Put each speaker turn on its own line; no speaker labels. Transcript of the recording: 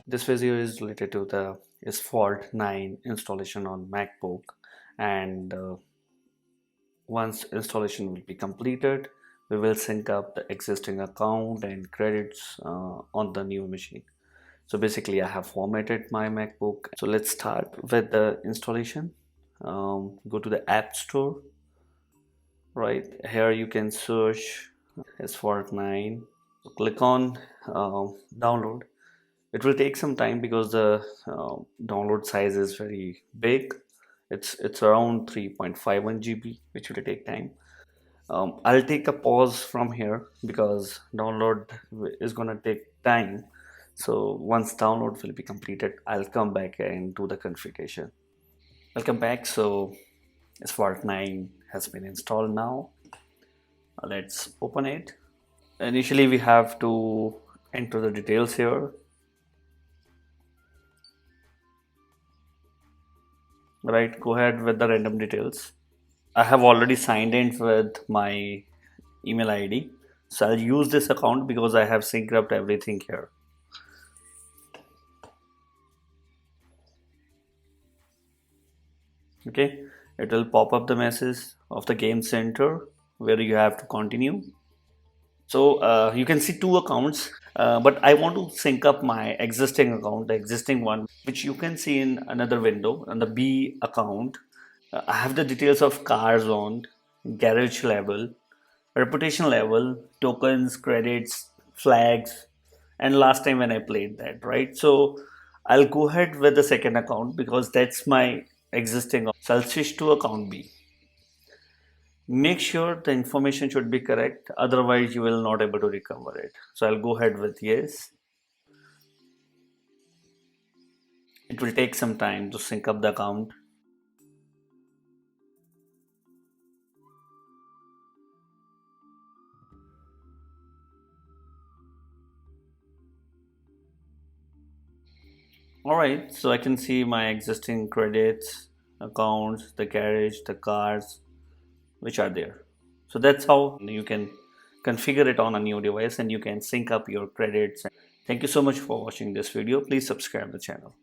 This video is related to the Asphalt 9 installation on MacBook, and once installation will be completed, we will sync up the existing account and credits on the new machine. So basically I have formatted my MacBook. So let's start with the installation. Go to the App Store. Right here you can search Asphalt 9. So click on download. It will take some time because the download size is very big. It's around 3.51 GB, which will take time. I'll take a pause from here because download is gonna take time. So once download will be completed, I'll come back and do the configuration. Welcome back. So Asphalt 9 has been installed now. Let's open it. Initially we have to enter the details here. Right, go ahead with the random details. I have already signed in with my email ID, so I'll use this account because I have synced up everything here. Okay, it will pop up the message of the game center where you have to continue. So you can see two accounts, but I want to sync up my existing account, the existing one, which you can see in another window on the B account. I have the details of cars owned, garage level, reputation level, tokens, credits, flags, and last time when I played that, right? So I'll go ahead with the second account because that's my existing. So I'll switch to account B. Make sure the information should be correct, otherwise you will not able to recover it. So I'll go ahead with yes. It will take some time to sync up the account. Alright, so I can see my existing credits, accounts, the garage, the cars, which are there. So that's how you can configure it on a new device and you can sync up your credits. Thank you so much for watching this video. Please subscribe the channel.